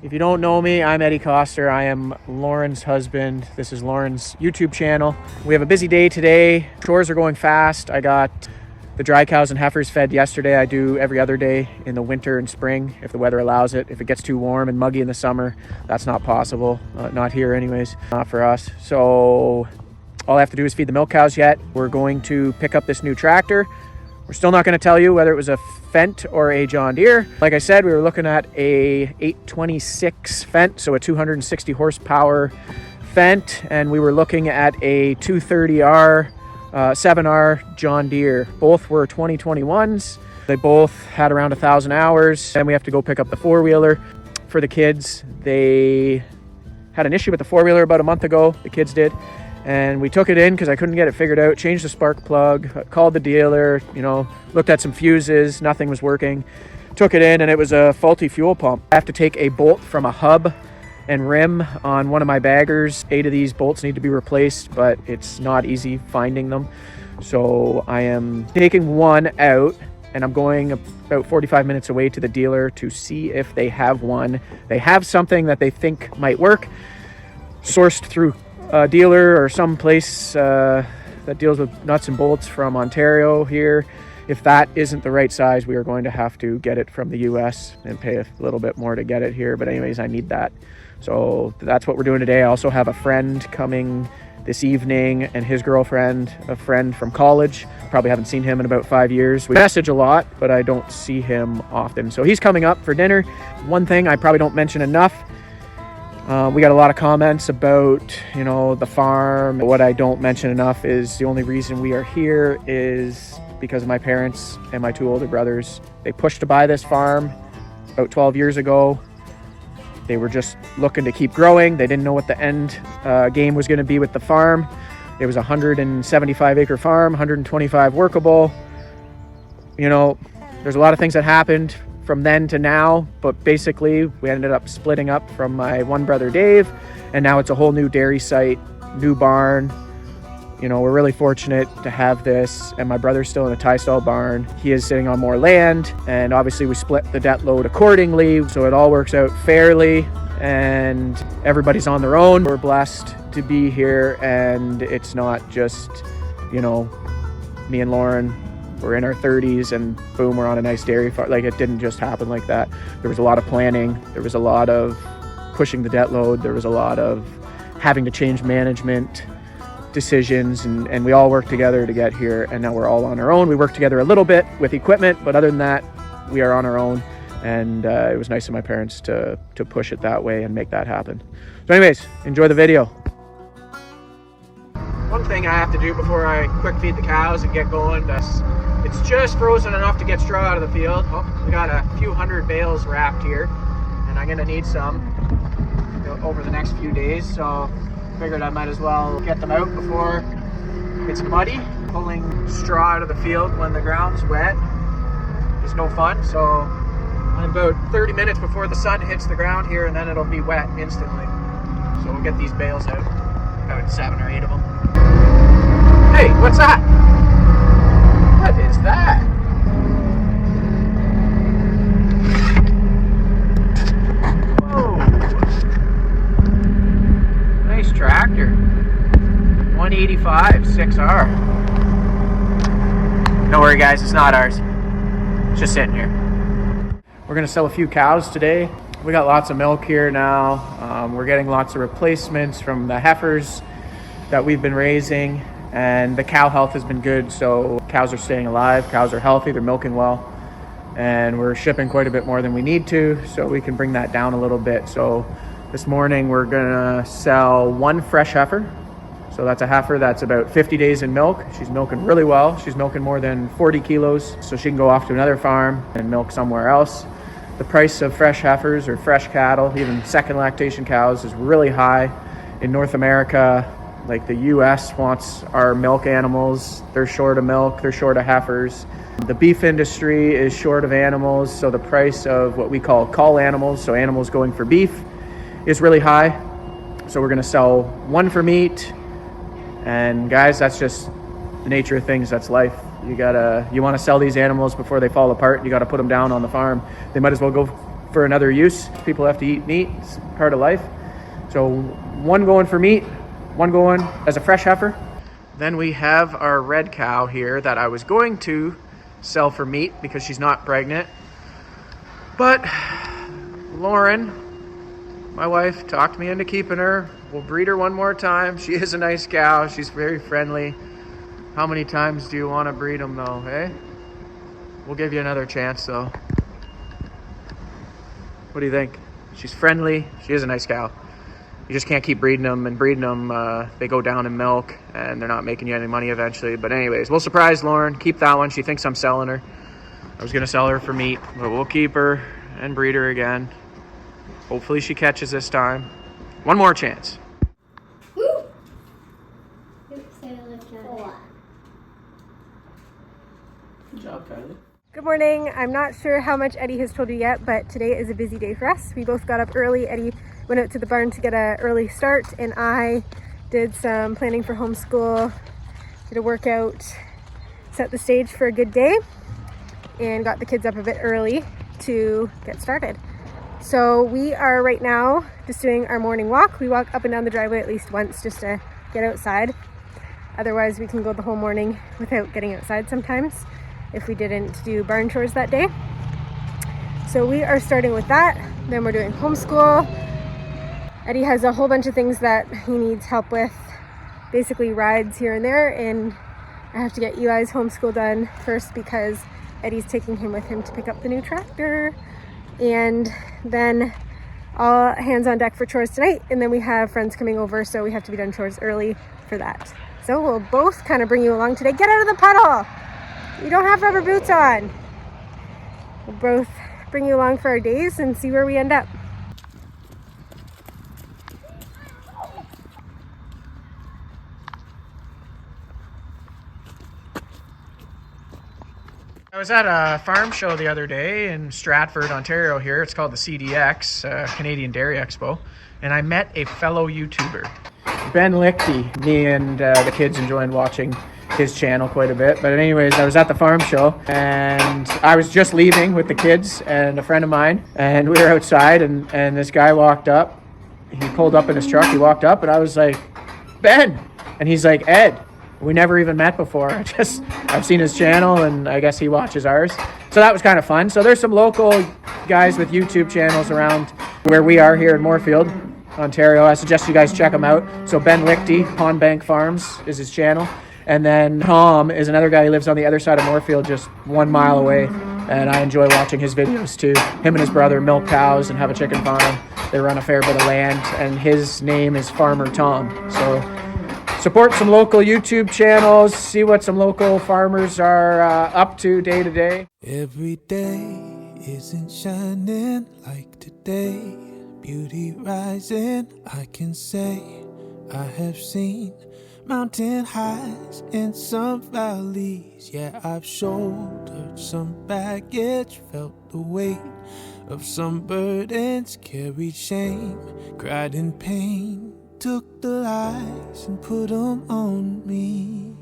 If you don't know me, I'm Eddie Coster. I am Lauren's husband. This is Lauren's YouTube channel. We have a busy day today. Chores are going fast. I got the dry cows and heifers fed yesterday. I do every other day in the winter and spring if the weather allows it. If it gets too warm and muggy in the summer, that's not possible. Not here anyways, not for us. So all I have to do is feed the milk cows yet. We're going to pick up this new tractor. We're still not going to tell you whether it was a Fendt or a John Deere. Like I said, we were looking at a 826 Fendt, so a 260 horsepower Fendt, and we were looking at a 230R 7R John Deere. Both were 2021s. They both had around 1,000 hours, and we have to go pick up the four-wheeler for the kids. They had an issue with the four-wheeler about a month ago, the kids did. And we took it in because I couldn't get it figured out, changed the spark plug, called the dealer, looked at some fuses, nothing was working. Took it in and it was a faulty fuel pump. I have to take a bolt from a hub and rim on one of my baggers. 8 of these bolts need to be replaced, but it's not easy finding them. So I am taking one out and I'm going about 45 minutes away to the dealer to see if they have one. They have something that they think might work, sourced through a dealer or some place that deals with nuts and bolts from Ontario here. If that isn't the right size, we are going to have to get it from the US and pay a little bit more to get it here. But anyways, I need that. So that's what we're doing today. I also have a friend coming this evening and his girlfriend, a friend from college. Probably haven't seen him in about 5 years. We message a lot, but I don't see him often. So he's coming up for dinner. One thing I probably don't mention enough, we got a lot of comments about, the farm. What I don't mention enough is the only reason we are here is because of my parents and my 2 older brothers. They pushed to buy this farm about 12 years ago. They were just looking to keep growing. They didn't know what the end game was going to be with the farm. It was a 175 acre farm, 125 workable. There's a lot of things that happened from then to now, but basically we ended up splitting up from my one brother Dave, and now it's a whole new dairy site, new barn. We're really fortunate to have this, and my brother's still in a tie stall barn. He is sitting on more land, and obviously we split the debt load accordingly, so it all works out fairly and everybody's on their own. We're blessed to be here, and it's not just me and Lauren. We're in our 30s and boom, we're on a nice dairy farm. Like, it didn't just happen like that. There was a lot of planning. There was a lot of pushing the debt load. There was a lot of having to change management decisions, and we all worked together to get here, and now we're all on our own. We work together a little bit with equipment, but other than that, we are on our own. And it was nice of my parents to push it that way and make that happen. So anyways, enjoy the video. One thing I have to do before I quick feed the cows and get going, it's just frozen enough to get straw out of the field. We got a few hundred bales wrapped here, and I'm gonna need some over the next few days. So figured I might as well get them out before it's muddy. Pulling straw out of the field when the ground's wet is no fun. So I'm about 30 minutes before the sun hits the ground here, and then it'll be wet instantly. So we'll get these bales out, about 7 or 8 of them. Hey, what's that? What is that? Whoa. Nice tractor. 185 6R. Don't worry guys, it's not ours. It's just sitting here. We're gonna sell a few cows today. We got lots of milk here now. We're getting lots of replacements from the heifers that we've been raising, and the cow health has been good. So cows are staying alive, cows are healthy, they're milking well, and we're shipping quite a bit more than we need to, so we can bring that down a little bit. So this morning we're gonna sell 1 fresh heifer. So that's a heifer that's about 50 days in milk. She's milking really well. She's milking more than 40 kilos, so she can go off to another farm and milk somewhere else. The price of fresh heifers or fresh cattle, even second lactation cows, is really high. In North America, like the US wants our milk animals. They're short of milk, they're short of heifers. The beef industry is short of animals, so the price of what we call cull animals, so animals going for beef, is really high. So we're gonna sell 1 for meat. And guys, that's just the nature of things, that's life. You wanna sell these animals before they fall apart, you gotta put them down on the farm. They might as well go for another use. People have to eat meat, it's part of life. So one going for meat, one going as a fresh heifer. Then we have our red cow here that I was going to sell for meat because she's not pregnant. But Lauren, my wife, talked me into keeping her. We'll breed her one more time. She is a nice cow. She's very friendly. How many times do you want to breed them though, eh? We'll give you another chance though. What do you think? She's friendly. She is a nice cow. You just can't keep breeding them, and breeding them, they go down in milk and they're not making you any money eventually. But anyways, we'll surprise Lauren. Keep that one. She thinks I'm selling her. I was gonna sell her for meat, but we'll keep her and breed her again. Hopefully she catches this time. One more chance. Woo! Oops, I left out. Good job, Kylie. Good morning. I'm not sure how much Eddie has told you yet, but today is a busy day for us. We both got up early. Eddie went out to the barn to get an early start, and I did some planning for homeschool, did a workout, set the stage for a good day, and got the kids up a bit early to get started. So we are right now just doing our morning walk. We walk up and down the driveway at least once just to get outside. Otherwise, we can go the whole morning without getting outside sometimes if we didn't do barn chores that day. So we are starting with that. Then we're doing homeschool. Eddie has a whole bunch of things that he needs help with, basically rides here and there, and I have to get Eli's homeschool done first because Eddie's taking him with him to pick up the new tractor. And then all hands on deck for chores tonight, and then we have friends coming over, so we have to be done chores early for that. So we'll both kind of bring you along today. Get out of the puddle! You don't have rubber boots on. We'll both bring you along for our days and see where we end up. I was at a farm show the other day in Stratford, Ontario here. It's called the CDX, Canadian Dairy Expo. And I met a fellow YouTuber, Ben Lichty. Me and the kids enjoyed watching his channel quite a bit. But anyways, I was at the farm show and I was just leaving with the kids and a friend of mine. And we were outside and this guy walked up. He pulled up in his truck. He walked up and I was like, Ben. And he's like, Ed. We never even met before. I've seen his channel and I guess he watches ours. So that was kind of fun. So there's some local guys with YouTube channels around where we are here in Moorfield, Ontario. I suggest you guys check them out. So Ben Lichty, Pond Bank Farms is his channel. And then Tom is another guy who lives on the other side of Moorfield, just 1 mile away. And I enjoy watching his videos too. Him and his brother milk cows and have a chicken farm. They run a fair bit of land and his name is Farmer Tom. So support some local YouTube channels, see what some local farmers are up to day to day. Every day isn't shining like today. Beauty rising, I can say. I have seen mountain highs and some valleys. Yeah, I've shouldered some baggage, felt the weight of some burdens, carried shame, cried in pain. Took the lies and put them on me.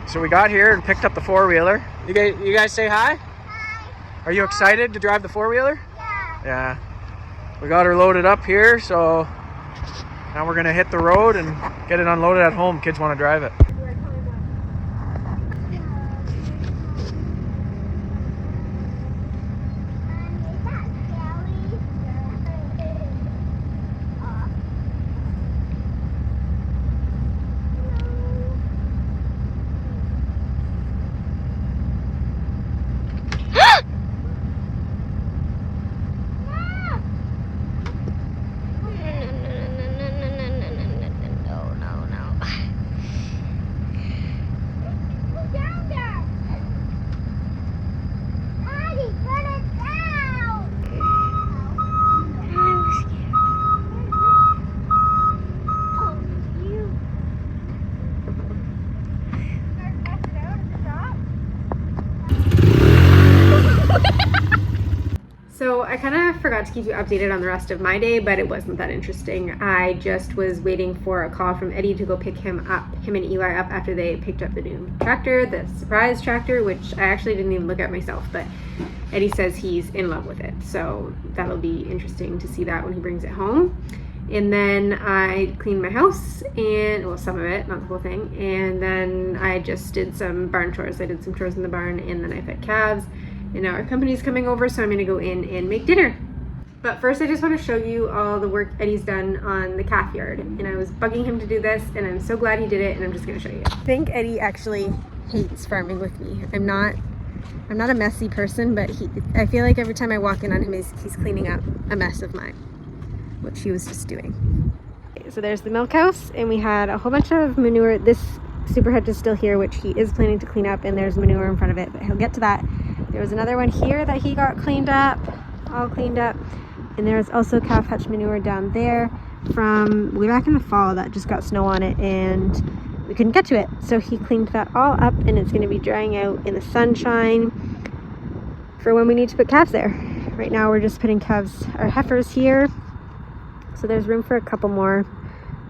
So we got here and picked up the four-wheeler. You guys say hi? Hi. Are you excited to drive the four-wheeler? Yeah. Yeah. We got her loaded up here, so now we're gonna hit the road and get it unloaded at home. Kids want to drive it. So I kind of forgot to keep you updated on the rest of my day, but it wasn't that interesting. I just was waiting for a call from Eddie to go pick him and Eli up after they picked up the new tractor, the surprise tractor, which I actually didn't even look at myself, but Eddie says he's in love with it. So that'll be interesting to see that when he brings it home. And then I cleaned my house, and well, some of it, not the whole thing. And then I just did some barn chores. I did some chores in the barn, and then I fed calves. And now our company's coming over, so I'm gonna go in and make dinner. But first I just want to show you all the work Eddie's done on the calf yard. And I was bugging him to do this, and I'm so glad he did it, and I'm just gonna show you. I think Eddie actually hates farming with me. I'm not a messy person, but I feel like every time I walk in on him, he's cleaning up a mess of mine, which he was just doing. Okay, so there's the milk house, and we had a whole bunch of manure. This super hutch is still here, which he is planning to clean up, and there's manure in front of it, but he'll get to that. There was another one here that he got cleaned up, all cleaned up. And there's also calf hutch manure down there from way back in the fall that just got snow on it, and we couldn't get to it. So he cleaned that all up, and it's gonna be drying out in the sunshine for when we need to put calves there. Right now we're just putting our heifers here. So there's room for a couple more,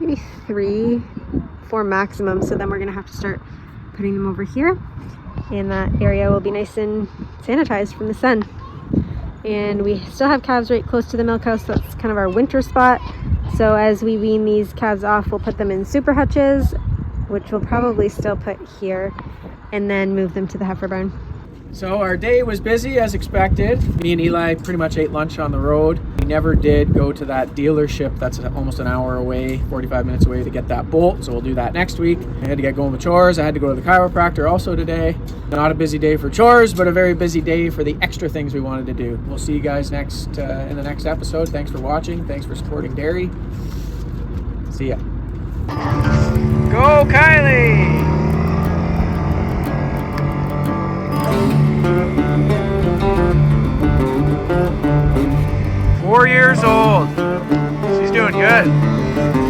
maybe 3, 4 maximum. So then we're gonna have to start putting them over here. And that area will be nice and sanitized from the sun. And we still have calves right close to the milk house. So that's kind of our winter spot. So as we wean these calves off, we'll put them in super hutches, which we'll probably still put here, and then move them to the heifer barn. So our day was busy as expected. Me and Eli pretty much ate lunch on the road. We never did go to that dealership that's almost an hour away, 45 minutes away, to get that bolt. So we'll do that next week. I had to get going with chores. I had to go to the chiropractor also today. Not a busy day for chores, but a very busy day for the extra things we wanted to do. We'll see you guys in the next episode. Thanks for watching. Thanks for supporting dairy. See ya. Go Kylie! 4 years old. She's doing good.